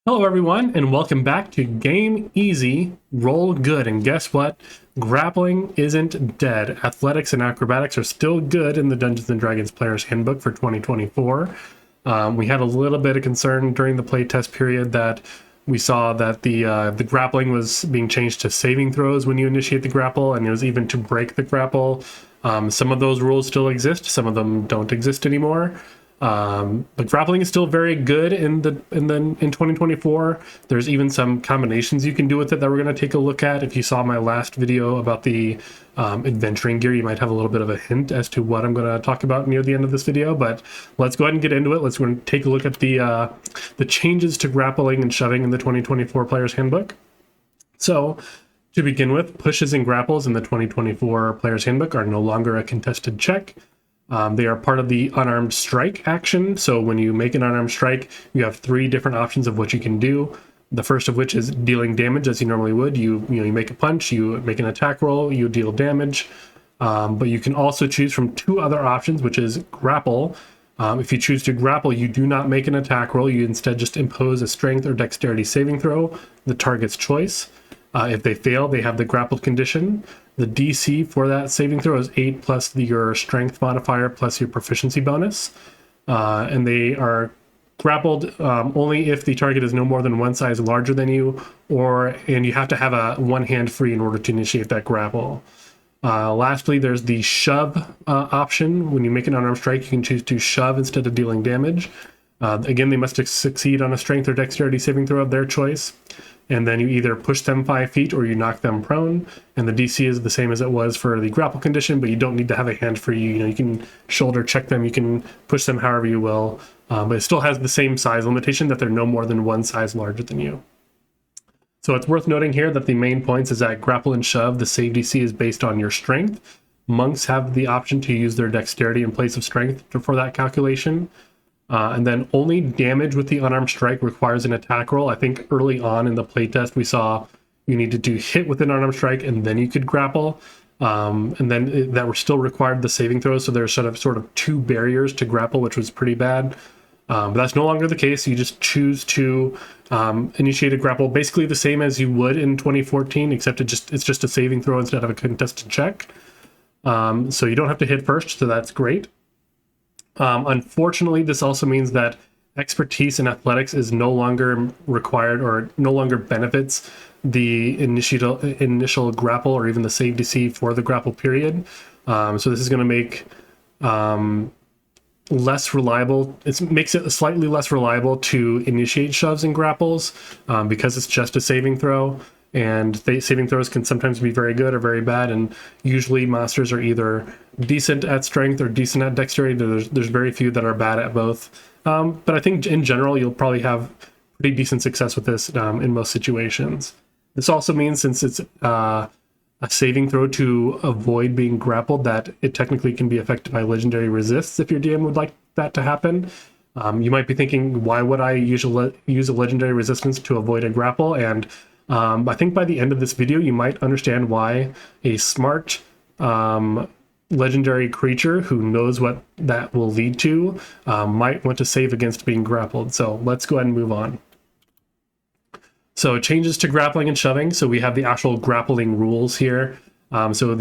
Hello everyone, and welcome back to Game Easy, Roll Good. And guess what? Grappling isn't dead. Athletics and acrobatics are still good in the Dungeons & Dragons Player's Handbook for 2024. We had a little bit of concern during the playtest period that we saw that the grappling was being changed to saving throws when you initiate the grapple, and it was even to break the grapple. Some of those rules still exist, some of them don't exist anymore. But grappling is still very good in 2024. There's even some combinations you can do with it that we're going to take a look at. If you saw my last video about the adventuring gear, you might have a little bit of a hint as to what I'm going to talk about near the end of this video. But let's go ahead and get into it. Let's go and take a look at the changes to grappling and shoving in the 2024 Player's Handbook. So, to begin with, pushes and grapples in the 2024 Player's Handbook are no longer a contested check. They are part of the unarmed strike action. So when you make an unarmed strike, you have three different options of what you can do. The first of which is dealing damage as you normally would. You make a punch, you make an attack roll, you deal damage. But you can also choose from two other options, which is grapple. If you choose to grapple, you do not make an attack roll. You instead just impose a strength or dexterity saving throw, the target's choice. If they fail, they have the grappled condition. The DC for that saving throw is 8 plus your strength modifier plus your proficiency bonus. And they are grappled only if the target is no more than one size larger than you, and you have to have a one hand free in order to initiate that grapple. Lastly, there's the shove option. When you make an unarmed strike, you can choose to shove instead of dealing damage. Again, they must succeed on a strength or dexterity saving throw of their choice. And then you either push them 5 feet or you knock them prone. And the DC is the same as it was for the grapple condition, but you don't need to have a hand free. You can shoulder check them, you can push them however you will. But it still has the same size limitation that they're no more than one size larger than you. So it's worth noting here that the main points is that grapple and shove, the save DC is based on your strength. Monks have the option to use their dexterity in place of strength for that calculation. And then only damage with the unarmed strike requires an attack roll. I think early on in the playtest we saw you needed to hit with an unarmed strike and then you could grapple. And then that were still required the saving throws. So there's sort of two barriers to grapple, which was pretty bad. But that's no longer the case. You just choose to initiate a grapple basically the same as you would in 2014, except it's just a saving throw instead of a contested check. So you don't have to hit first, so that's great. Unfortunately, this also means that expertise in athletics is no longer required or no longer benefits the initial grapple or even the save DC for the grapple period. So this is going to make less reliable. It makes it slightly less reliable to initiate shoves and grapples because it's just a saving throw. And saving throws can sometimes be very good or very bad, and usually monsters are either decent at strength or decent at dexterity. There's very few that are bad at both. But I think in general, you'll probably have pretty decent success with this in most situations. This also means, since it's a saving throw to avoid being grappled, that it technically can be affected by legendary resists if your DM would like that to happen. You might be thinking, why would I use a legendary resistance to avoid a grapple? And I think by the end of this video, you might understand why a smart legendary creature who knows what that will lead to might want to save against being grappled. So let's go ahead and move on. So changes to grappling and shoving. So we have the actual grappling rules here. So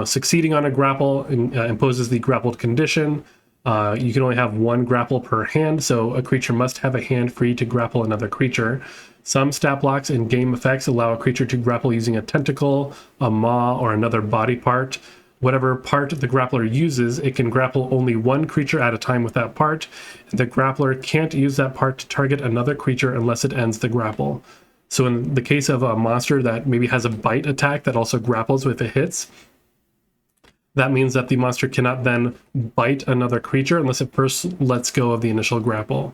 succeeding on a grapple imposes the grappled condition. You can only have one grapple per hand, so a creature must have a hand free to grapple another creature. Some stat blocks and game effects allow a creature to grapple using a tentacle, a maw, or another body part. Whatever part the grappler uses, it can grapple only one creature at a time with that part, and the grappler can't use that part to target another creature unless it ends the grapple. So in the case of a monster that maybe has a bite attack that also grapples if it hits, that means that the monster cannot then bite another creature unless it first lets go of the initial grapple.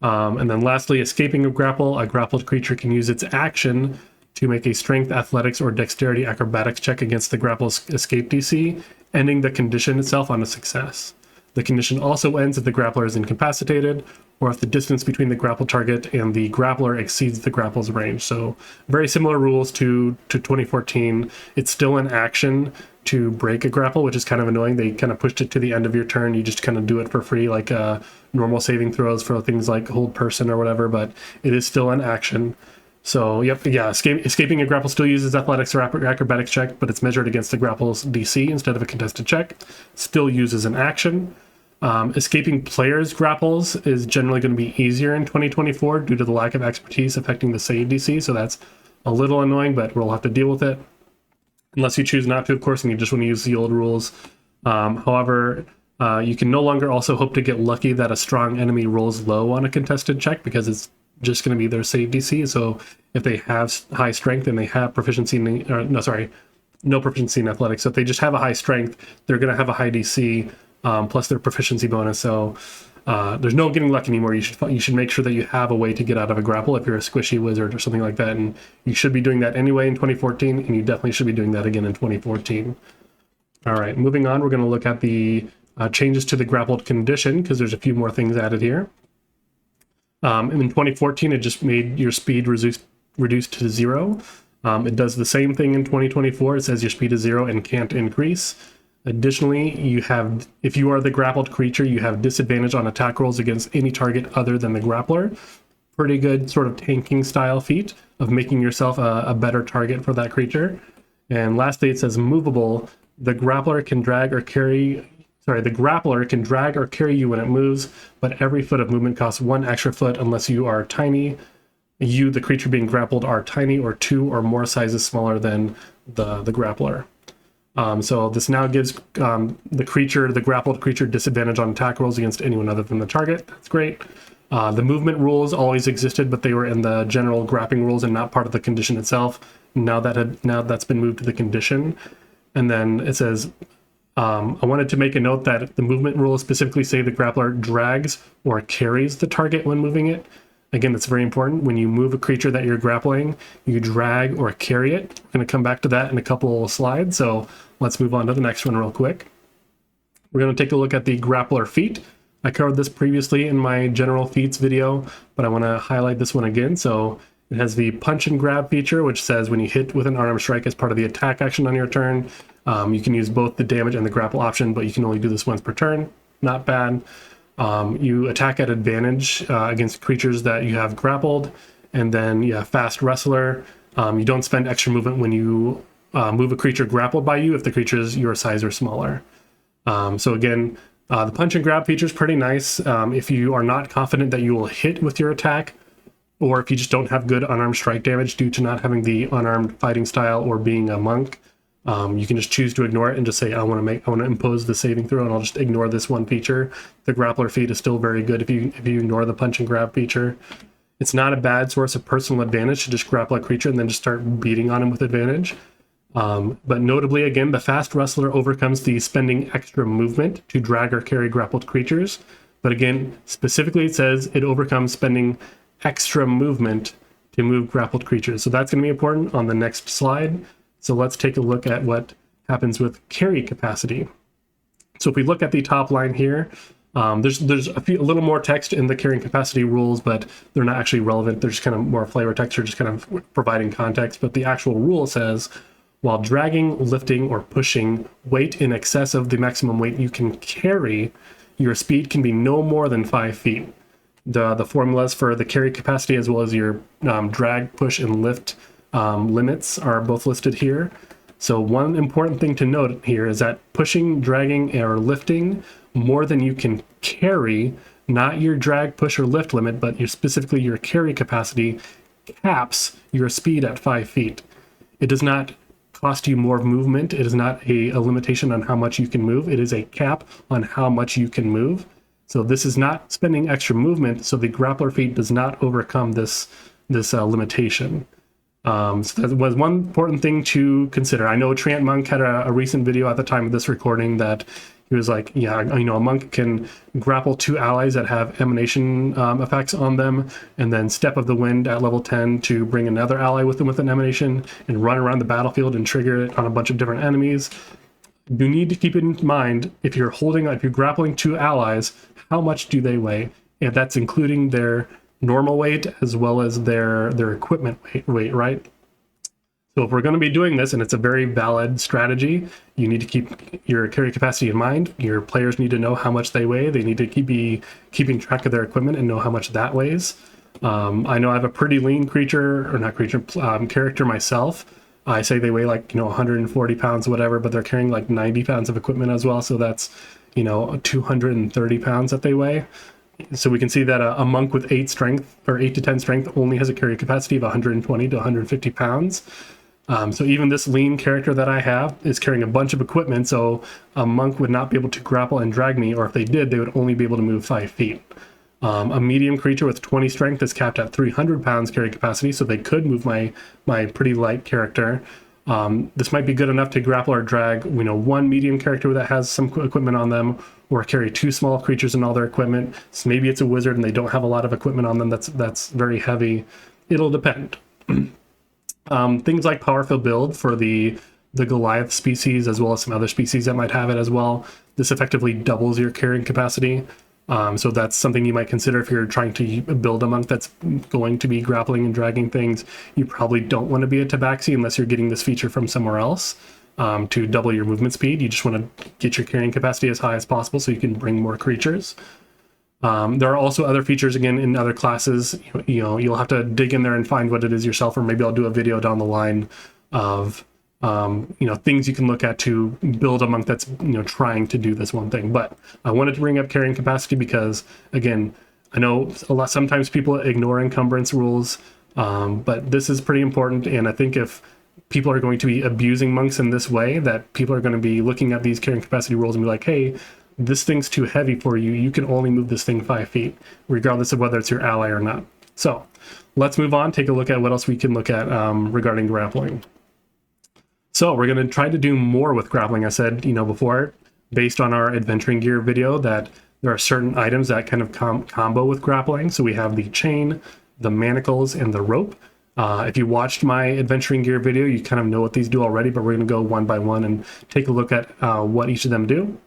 And then lastly, escaping a grappled creature can use its action to make a strength, athletics, or dexterity acrobatics check against the grapple's escape DC, ending the condition itself on a success. The condition also ends if the grappler is incapacitated, or if the distance between the grapple target and the grappler exceeds the grapple's range. So very similar rules to 2014. It's still an action to break a grapple, which is kind of annoying. They kind of pushed it to the end of your turn. You just kind of do it for free, like normal saving throws for things like hold person or whatever, but it is still an action. So, yep, yeah, escaping a grapple still uses athletics or acrobatics check, but it's measured against the grapple's DC instead of a contested check. Still uses an action. Escaping players' grapples is generally going to be easier in 2024 due to the lack of expertise affecting the save DC, so that's a little annoying, but we'll have to deal with it. Unless you choose not to, of course, and you just want to use the old rules. However, you can no longer also hope to get lucky that a strong enemy rolls low on a contested check, because it's just going to be their save DC. So if they have high strength and they have proficiency in, no proficiency in athletics. So if they just have a high strength, they're going to have a high DC plus their proficiency bonus. So there's no getting lucky anymore. You should make sure that you have a way to get out of a grapple if you're a squishy wizard or something like that. And you should be doing that anyway in 2014, and you definitely should be doing that again in 2014. All right, moving on, we're going to look at the changes to the grappled condition, because there's a few more things added here. And in 2014, it just made your speed reduced to 0. It does the same thing in 2024. It says your speed is 0 and can't increase. Additionally, if you are the grappled creature, you have disadvantage on attack rolls against any target other than the grappler. Pretty good sort of tanking style feat of making yourself a better target for that creature. And lastly, it says movable. The grappler can drag or carry you when it moves, but every foot of movement costs 1 extra foot unless you are tiny. You, the creature being grappled, are tiny or 2 or more sizes smaller than the grappler. So this now gives the grappled creature disadvantage on attack rolls against anyone other than the target. That's great. The movement rules always existed, but they were in the general grappling rules and not part of the condition itself. Now that's been moved to the condition. And then it says, I wanted to make a note that the movement rules specifically say the grappler drags or carries the target when moving it. Again, that's very important. When you move a creature that you're grappling, you drag or carry it. We're going to come back to that in a couple slides, so let's move on to the next one real quick. We're going to take a look at the grappler feat. I covered this previously in my general feats video, but I want to highlight this one again. So it has the punch and grab feature, which says when you hit with an unarmed strike as part of the attack action on your turn, you can use both the damage and the grapple option, but you can only do this once per turn. Not bad. You attack at advantage against creatures that you have grappled, and then you have fast wrestler. You don't spend extra movement when you move a creature grappled by you if the creature is your size or smaller. So again, the punch and grab feature is pretty nice. If you are not confident that you will hit with your attack, or if you just don't have good unarmed strike damage due to not having the unarmed fighting style or being a monk, you can just choose to ignore it and just say, I want to impose the saving throw, and I'll just ignore this one feature. The grappler feat is still very good if you ignore the punch and grab feature. It's not a bad source of personal advantage to just grapple a creature and then just start beating on him with advantage. But notably, again, the fast wrestler overcomes the spending extra movement to drag or carry grappled creatures. But again, specifically it says it overcomes spending extra movement to move grappled creatures. So that's going to be important on the next slide. So let's take a look at what happens with carry capacity. So if we look at the top line here, there's a little more text in the carrying capacity rules, but they're not actually relevant. They're just kind of more flavor text, or just kind of providing context. But the actual rule says, while dragging, lifting, or pushing weight in excess of the maximum weight you can carry, your speed can be no more than 5 feet. The formulas for the carry capacity, as well as your drag, push, and lift limits are both listed here. So one important thing to note here is that pushing, dragging, or lifting more than you can carry, not your drag, push, or lift limit, but specifically your carry capacity, caps your speed at 5 feet. It does not cost you more movement. It is not a limitation on how much you can move. It is a cap on how much you can move. So this is not spending extra movement, so the grappler feat does not overcome this limitation. So that was one important thing to consider. I know Trant Monk had a recent video at the time of this recording that he was like, yeah, a monk can grapple 2 allies that have emanation effects on them, and then Step of the Wind at level 10 to bring another ally with them with an emanation and run around the battlefield and trigger it on a bunch of different enemies. You need to keep in mind, if you're grappling 2 allies, how much do they weigh? And that's including their normal weight as well as their equipment weight, right? So if we're going to be doing this, and it's a very valid strategy, you need to keep your carry capacity in mind. Your players need to know how much they weigh. They need to be keeping track of their equipment and know how much that weighs. I know I have a pretty lean creature, or not creature, character myself. I say they weigh like, 140 pounds, whatever, but they're carrying like 90 pounds of equipment as well. So that's, 230 pounds that they weigh. So we can see that a monk with 8 strength or 8 to 10 strength only has a carry capacity of 120 to 150 pounds. So even this lean character that I have is carrying a bunch of equipment. So a monk would not be able to grapple and drag me, or if they did, they would only be able to move 5 feet. A medium creature with 20 strength is capped at 300 pounds carry capacity, so they could move my pretty light character. This might be good enough to grapple or drag, one medium character that has some equipment on them, or carry 2 small creatures and all their equipment. So maybe it's a wizard and they don't have a lot of equipment on them that's very heavy. It'll depend. Things like powerful build for the Goliath species, as well as some other species that might have it as well. This effectively doubles your carrying capacity. So that's something you might consider if you're trying to build a monk that's going to be grappling and dragging things. You probably don't want to be a tabaxi unless you're getting this feature from somewhere else to double your movement speed. You just want to get your carrying capacity as high as possible so you can bring more creatures. There are also other features, again, in other classes. You'll have to dig in there and find what it is yourself, or maybe I'll do a video down the line of things you can look at to build a monk that's trying to do this one thing. But I wanted to bring up carrying capacity because, again, I know sometimes people ignore encumbrance rules, but this is pretty important. And I think if people are going to be abusing monks in this way, that people are going to be looking at these carrying capacity rules and be like, hey, this thing's too heavy for you. You can only move this thing 5 feet, regardless of whether it's your ally or not. So let's move on, take a look at what else we can look at regarding grappling. So we're going to try to do more with grappling. I said, before, based on our adventuring gear video, that there are certain items that kind of combo with grappling. So we have the chain, the manacles, and the rope. If you watched my adventuring gear video, you kind of know what these do already, but we're going to go one by one and take a look at what each of them do.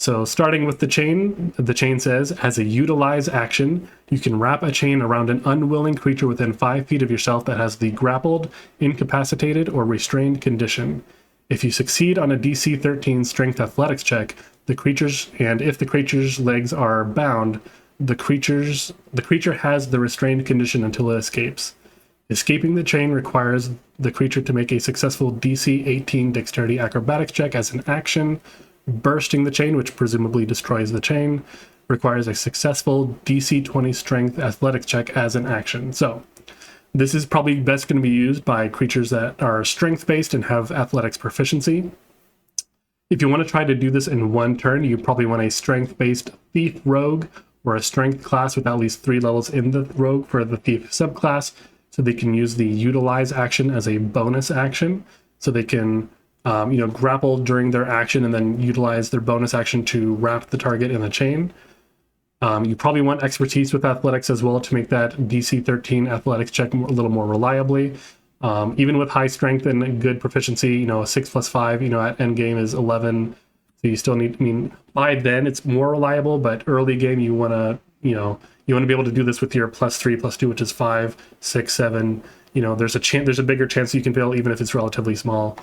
So starting with the chain says, as a utilize action, you can wrap a chain around an unwilling creature within 5 feet of yourself that has the grappled, incapacitated, or restrained condition. If you succeed on a DC 13 strength athletics check, if the creature's legs are bound, the creature has the restrained condition until it escapes. Escaping the chain requires the creature to make a successful DC 18 dexterity acrobatics check as an action. Bursting the chain, which presumably destroys the chain, requires a successful DC 20 strength athletics check as an action. So this is probably best going to be used by creatures that are strength based and have athletics proficiency. If you want to try to do this in one turn, you probably want a strength based thief rogue or a strength class with at least 3 levels in the rogue for the thief subclass, so they can use the utilize action as a bonus action, so they can grapple during their action and then utilize their bonus action to wrap the target in a chain. You probably want expertise with athletics as well to make that DC 13 athletics check a little more reliably. Even with high strength and good proficiency, a 6 plus 5, at end game is 11. So you still need, by then it's more reliable, but early game you want to, you want to be able to do this with your +3, +2, which is 5, 6, 7. There's a bigger chance you can fail even if it's relatively small.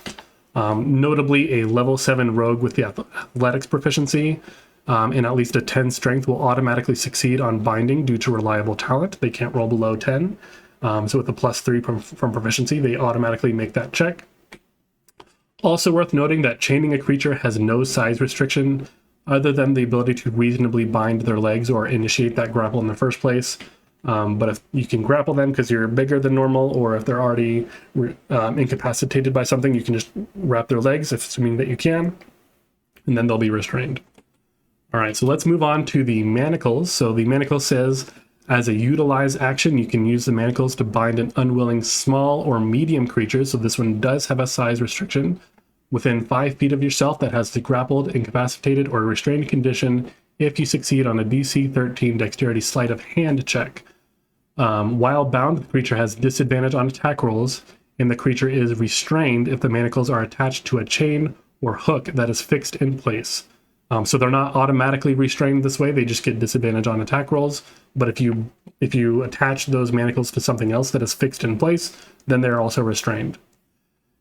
Notably, a level 7 rogue with the athletics proficiency and at least a 10 strength will automatically succeed on binding due to reliable talent. They can't roll below 10. So with a +3 from proficiency, they automatically make that check. Also worth noting that chaining a creature has no size restriction other than the ability to reasonably bind their legs or initiate that grapple in the first place. But if you can grapple them because you're bigger than normal, or if they're already incapacitated by something, you can just wrap their legs, assuming that you can, and then they'll be restrained. All right, so let's move on to the manacles. So the manacle says, as a utilize action, you can use the manacles to bind an unwilling small or medium creature. So this one does have a size restriction within 5 feet of yourself that has the grappled, incapacitated, or restrained condition if you succeed on a DC 13 dexterity sleight of hand check. While bound, the creature has disadvantage on attack rolls, and the creature is restrained if the manacles are attached to a chain or hook that is fixed in place. So they're not automatically restrained this way, they just get disadvantage on attack rolls. But if you attach those manacles to something else that is fixed in place, then they're also restrained.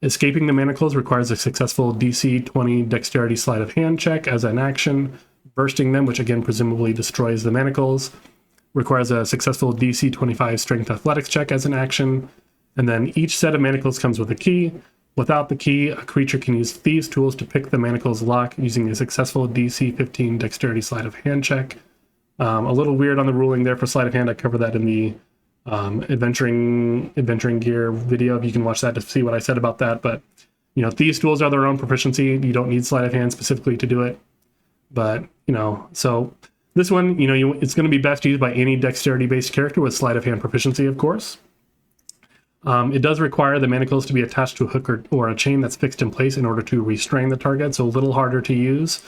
Escaping the Manacles requires a successful DC 20 Dexterity Sleight of Hand check as an action. Bursting them, which again presumably destroys the Manacles, requires a successful DC 25 Strength Athletics check as an action. And then each set of Manacles comes with a key. Without the key, a creature can use Thieves' Tools to pick the Manacles lock using a successful DC 15 Dexterity Sleight of Hand check. A little weird on the ruling there for Sleight of Hand. I covered that in the adventuring gear video. You can watch that to see what I said about that. But, you know, Thieves' Tools are their own proficiency. You don't need Sleight of Hand specifically to do it. But, you know, so this one, you know, it's going to be best used by any dexterity-based character with Sleight of Hand proficiency, of course. It does require the Manacles to be attached to a hook or a chain that's fixed in place in order to restrain the target, so a little harder to use.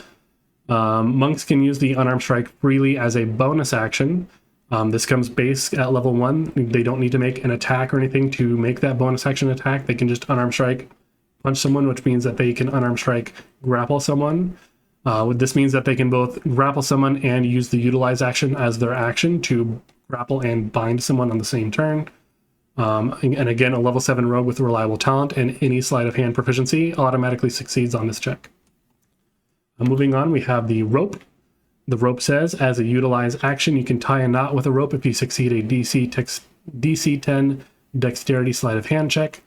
Monks can use the Unarmed Strike freely as a bonus action. This comes base at level 1. They don't need to make an attack or anything to make that bonus action attack. They can just Unarmed Strike punch someone, which means that they can Unarmed Strike grapple someone. This means that they can both grapple someone and use the Utilize action as their action to grapple and bind someone on the same turn. And again, a level 7 rogue with reliable talent and any sleight of hand proficiency automatically succeeds on this check. Moving on, we have the rope. The rope says, as a Utilize action, you can tie a knot with a rope if you succeed a DC 10 Dexterity Sleight of Hand check.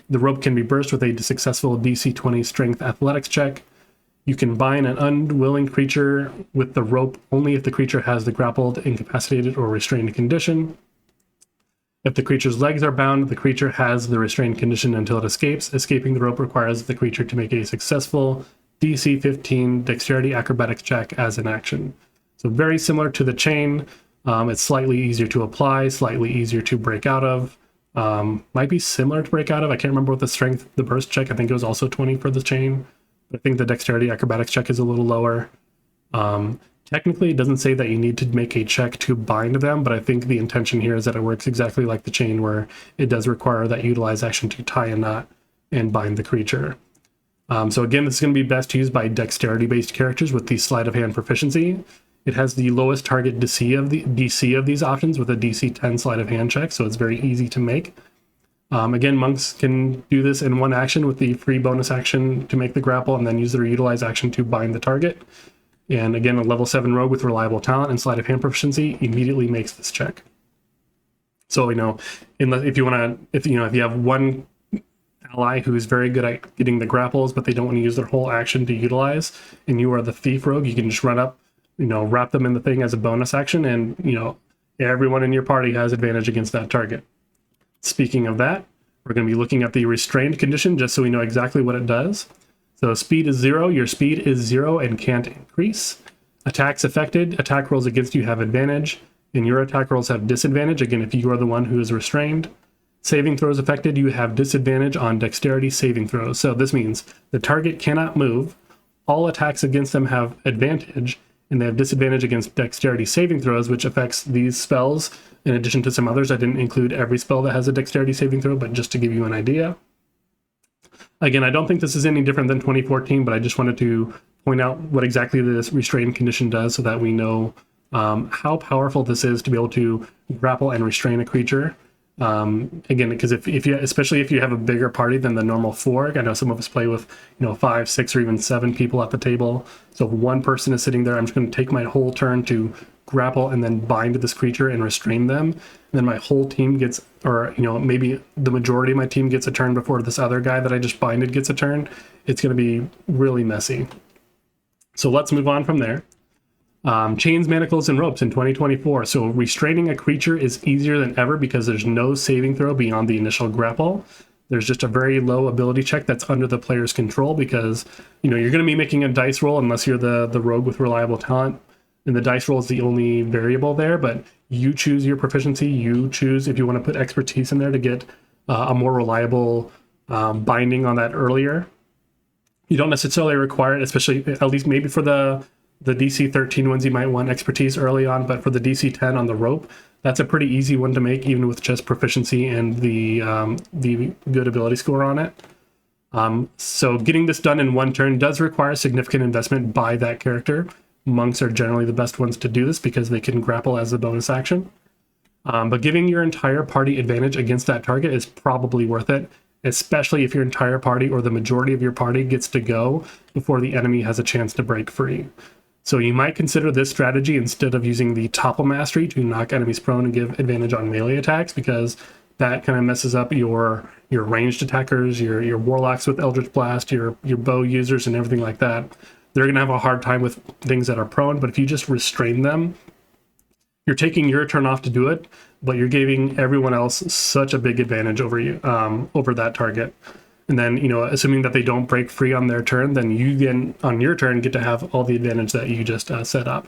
The rope can be burst with a successful DC 20 Strength Athletics check. You can bind an unwilling creature with the rope only if the creature has the grappled, incapacitated, or restrained condition. If the creature's legs are bound, the creature has the restrained condition until it escapes. Escaping the rope requires the creature to make a successful DC 15 Dexterity Acrobatics check as an action. So very similar to the chain. It's slightly easier to apply, slightly easier to break out of. Might be similar to break out of. I can't remember what the strength, the burst check, I think it was also 20 for the chain. But I think the Dexterity Acrobatics check is a little lower. Technically, it doesn't say that you need to make a check to bind them, but I think the intention here is that it works exactly like the chain, where it does require that Utilize action to tie a knot and bind the creature. So again, this is going to be best used by dexterity-based characters with the Sleight of Hand proficiency. It has the lowest target DC of these options with a DC 10 Sleight of Hand check, so it's very easy to make. Again, monks can do this in one action with the free bonus action to make the grapple and then use their Utilize action to bind the target. And again, a level 7 rogue with reliable talent and Sleight of Hand proficiency immediately makes this check. So, you know, if you have one ally who is very good at getting the grapples, but they don't want to use their whole action to Utilize, and you are the thief rogue, you can just run up, you know, wrap them in the thing as a bonus action, and, you know, everyone in your party has advantage against that target. Speaking of that, we're going to be looking at the Restrained Condition just so we know exactly what it does. So speed is 0, your speed is 0 and can't increase. Attacks affected, attack rolls against you have advantage, and your attack rolls have disadvantage, again, if you are the one who is restrained. Saving throws affected, you have disadvantage on dexterity saving throws. So this means the target cannot move, all attacks against them have advantage, and they have disadvantage against dexterity saving throws, which affects these spells, in addition to some others. I didn't include every spell that has a dexterity saving throw, but just to give you an idea. Again, I don't think this is any different than 2014, but I just wanted to point out what exactly this Restrained Condition does so that we know how powerful this is to be able to grapple and restrain a creature. Again, because if you, especially if you have a bigger party than the normal 4, I know some of us play with, you know, 5, 6, or even 7 people at the table. So if one person is sitting there, I'm just going to take my whole turn to grapple and then bind this creature and restrain them. And then my whole team gets, or, you know, maybe the majority of my team gets a turn before this other guy that I just binded gets a turn. It's going to be really messy. So let's move on from there. Chains, Manacles, and Ropes in 2024. So restraining a creature is easier than ever because there's no saving throw beyond the initial grapple. There's just a very low ability check that's under the player's control because, you know, you're going to be making a dice roll unless you're the rogue with reliable talent. And the dice roll is the only variable there, but you choose your proficiency. You choose if you want to put expertise in there to get a more reliable binding on that earlier. You don't necessarily require it, especially at least maybe for the DC 13 ones, you might want expertise early on, but for the DC 10 on the rope, that's a pretty easy one to make, even with just proficiency and the good ability score on it. So getting this done in one turn does require significant investment by that character. Monks are generally the best ones to do this because they can grapple as a bonus action. But giving your entire party advantage against that target is probably worth it. especially if your entire party or the majority of your party gets to go before the enemy has a chance to break free. So you might consider this strategy instead of using the topple mastery to knock enemies prone and give advantage on melee attacks, because that kind of messes up your ranged attackers, your warlocks with Eldritch Blast, your bow users and everything like that. They're going to have a hard time with things that are prone, but if you just restrain them, you're taking your turn off to do it, but you're giving everyone else such a big advantage over you, over that target. And then, assuming that they don't break free on their turn, then you then, on your turn, get to have all the advantage that you just set up.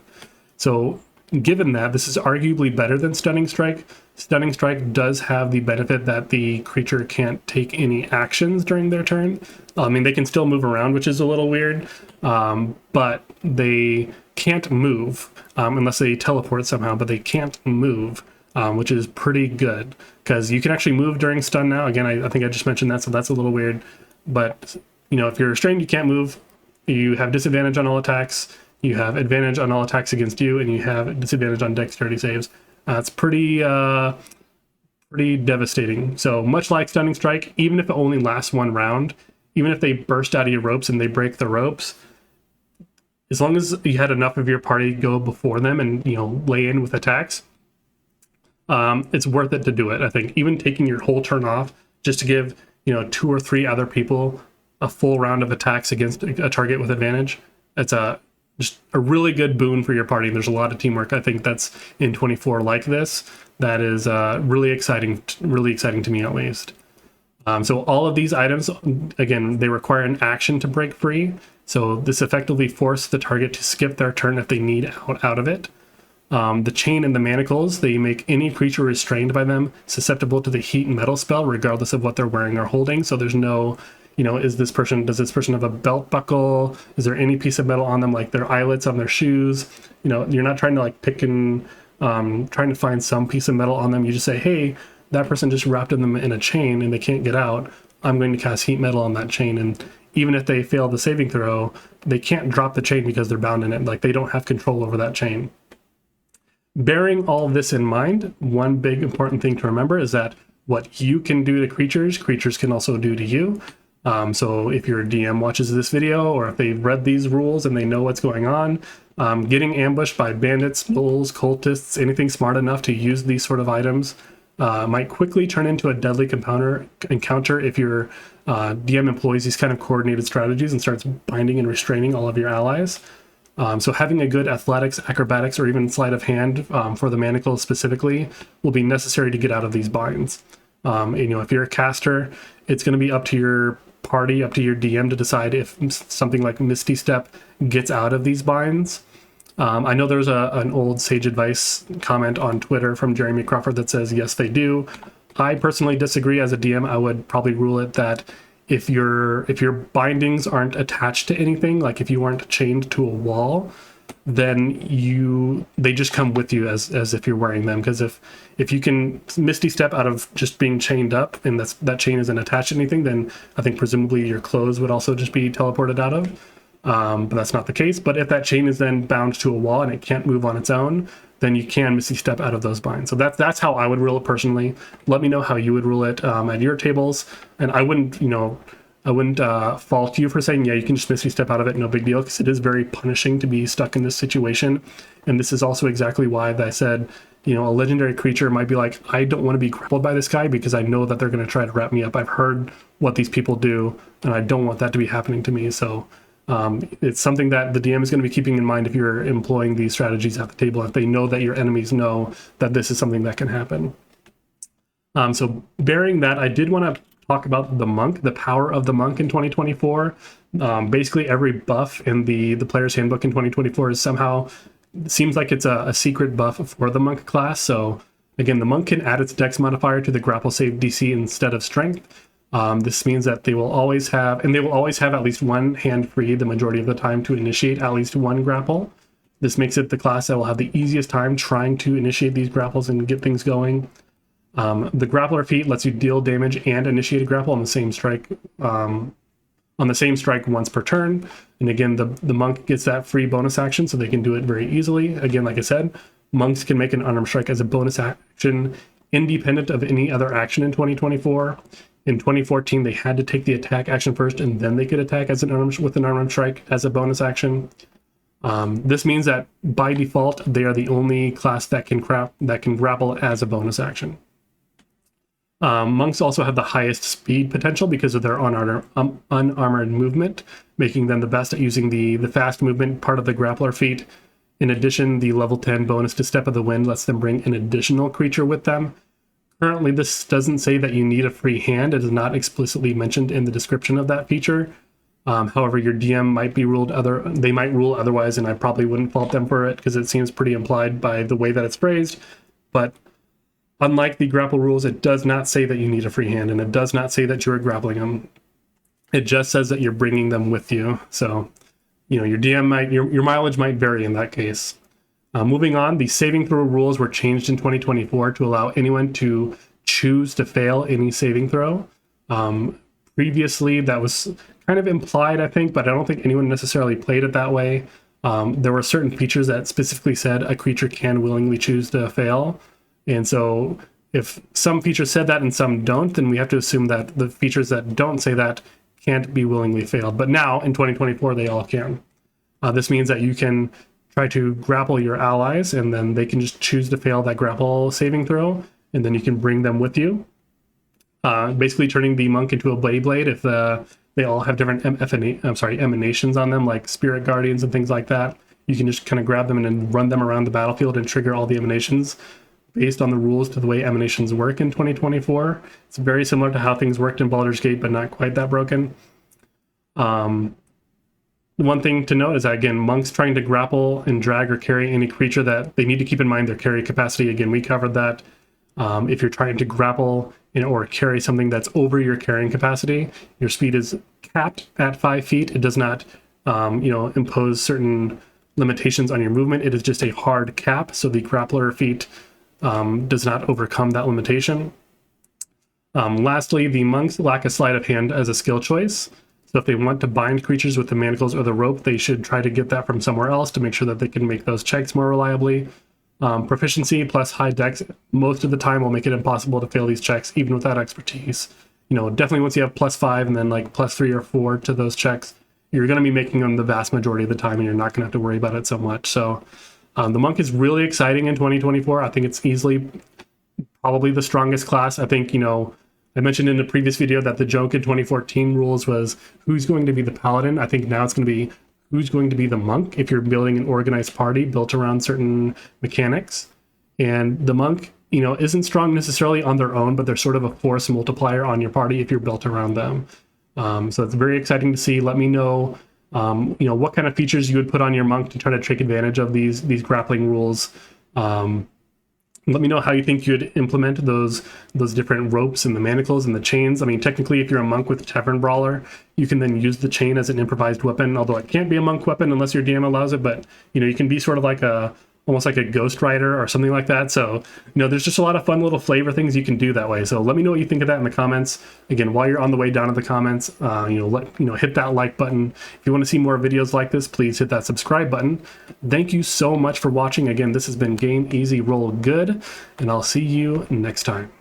So given that, this is arguably better than Stunning Strike. Stunning Strike does have the benefit that the creature can't take any actions during their turn. I mean, they can still move around, which is a little weird, but they can't move unless they teleport somehow, but they can't move, which is pretty good, because you can actually move during stun now. Again, I think I just mentioned that, so that's a little weird. But, if you're restrained, you can't move. You have disadvantage on all attacks. You have advantage on all attacks against you, and you have disadvantage on dexterity saves. It's pretty devastating. So much like Stunning Strike, even if it only lasts one round, even if they burst out of your ropes and they break the ropes, as long as you had enough of your party go before them and lay in with attacks, it's worth it to do it. I think even taking your whole turn off just to give 2 or 3 other people a full round of attacks against a target with advantage, it's just a really good boon for your party. There's a lot of teamwork, I think, that's in 24 like this. That is really exciting to me, at least. So all of these items, again, they require an action to break free. So this effectively forces the target to skip their turn if they need out of it. The chain and the manacles, they make any creature restrained by them susceptible to the heat and metal spell, regardless of what they're wearing or holding. So there's no, does this person have a belt buckle? Is there any piece of metal on them, like their eyelets on their shoes? You're not trying to like pick and trying to find some piece of metal on them. You just say, hey, that person just wrapped them in a chain and they can't get out. I'm going to cast heat metal on that chain. And even if they fail the saving throw, they can't drop the chain because they're bound in it. Like, they don't have control over that chain. Bearing all of this in mind, one big important thing to remember is that what you can do to creatures can also do to you. So if your DM watches this video, or if they've read these rules and they know what's going on, getting ambushed by bandits, bulls, cultists, anything smart enough to use these sort of items might quickly turn into a deadly encounter if your DM employs these kind of coordinated strategies and starts binding and restraining all of your allies. So having a good athletics, acrobatics, or even sleight of hand for the manacles specifically will be necessary to get out of these binds. If you're a caster, it's going to be up to your party, up to your DM to decide if something like Misty Step gets out of these binds. I know there's an old Sage Advice comment on Twitter from Jeremy Crawford that says, yes, they do. I personally disagree. As a DM, I would probably rule it that if your bindings aren't attached to anything, like if you aren't chained to a wall, then they just come with you as if you're wearing them. Because if you can Misty Step out of just being chained up and that chain isn't attached to anything, then I think presumably your clothes would also just be teleported out of. But that's not the case. But if that chain is then bound to a wall and it can't move on its own, then you can Misty Step out of those binds. So that's how I would rule it personally. Let me know how you would rule it at your tables. And I wouldn't fault you for saying, yeah, you can just Misty Step out of it, no big deal, because it is very punishing to be stuck in this situation. And this is also exactly why I said, a legendary creature might be like, I don't want to be grappled by this guy because I know that they're going to try to wrap me up. I've heard what these people do, and I don't want that to be happening to me. So it's something that the DM is going to be keeping in mind if you're employing these strategies at the table, if they know that your enemies know that this is something that can happen. So bearing that, I did want to talk about the monk, the power of the monk in 2024. Basically every buff in the player's handbook in 2024 is somehow, seems like it's a secret buff for the monk class. So again, the monk can add its dex modifier to the grapple save DC instead of strength. This means that they will always have at least one hand free the majority of the time to initiate at least one grapple. This makes it the class that will have the easiest time trying to initiate these grapples and get things going. The Grappler feat lets you deal damage and initiate a grapple on the same strike once per turn. And again, the monk gets that free bonus action, so they can do it very easily. Again, like I said, monks can make an unarmed strike as a bonus action independent of any other action in 2024. In 2014, they had to take the attack action first, and then they could attack as with an unarmed strike as a bonus action. This means that by default, they are the only class that can grapple as a bonus action. Monks also have the highest speed potential because of their unarmored movement, making them the best at using the fast movement part of the Grappler feat. In addition, the level 10 bonus to Step of the Wind lets them bring an additional creature with them. Currently, this doesn't say that you need a free hand. It is not explicitly mentioned in the description of that feature. However, your DM might be they might rule otherwise, and I probably wouldn't fault them for it because it seems pretty implied by the way that it's phrased. But unlike the grapple rules, it does not say that you need a free hand, and it does not say that you're grappling them. It just says that you're bringing them with you. So, your DM your mileage might vary in that case. Moving on, the saving throw rules were changed in 2024 to allow anyone to choose to fail any saving throw. Previously, that was kind of implied, I think, but I don't think anyone necessarily played it that way. There were certain features that specifically said a creature can willingly choose to fail. And so if some features said that and some don't, then we have to assume that the features that don't say that can't be willingly failed. But now, in 2024, they all can. This means that you can try to grapple your allies, and then they can just choose to fail that grapple saving throw, and then you can bring them with you. Basically turning the monk into a Beyblade if they all have different emanations on them, like Spirit Guardians and things like that. You can just kind of grab them and then run them around the battlefield and trigger all the emanations based on the rules to the way emanations work in 2024. It's very similar to how things worked in Baldur's Gate, but not quite that broken. One thing to note is that, again, monks trying to grapple and drag or carry any creature, that they need to keep in mind their carry capacity. Again, we covered that. If you're trying to grapple or carry something that's over your carrying capacity, your speed is capped at 5 feet. It does not, impose certain limitations on your movement. It is just a hard cap, so the Grappler feat does not overcome that limitation. Lastly, the monks lack a sleight of hand as a skill choice. So if they want to bind creatures with the manacles or the rope, they should try to get that from somewhere else to make sure that they can make those checks more reliably. Proficiency plus high dex most of the time will make it impossible to fail these checks, even without expertise. Definitely once you have +5 and then like +3 or 4 to those checks, you're going to be making them the vast majority of the time, and you're not going to have to worry about it so much. So the monk is really exciting in 2024. I think it's easily probably the strongest class. I think, I mentioned in the previous video that the joke in 2014 rules was who's going to be the paladin. I think now it's going to be who's going to be the monk if you're building an organized party built around certain mechanics. And the monk, isn't strong necessarily on their own, but they're sort of a force multiplier on your party if you're built around them. So it's very exciting to see. Let me know, what kind of features you would put on your monk to try to take advantage of these grappling rules. Let me know how you think you'd implement those different ropes and the manacles and the chains. I mean, technically, if you're a monk with Tavern Brawler, you can then use the chain as an improvised weapon, although it can't be a monk weapon unless your DM allows it. But, you can be sort of like almost like a Ghost Rider or something like that. So, there's just a lot of fun little flavor things you can do that way. So let me know what you think of that in the comments. Again, while you're on the way down to the comments, hit that like button. If you want to see more videos like this, please hit that subscribe button. Thank you so much for watching. Again, this has been Game Easy Roll Good, and I'll see you next time.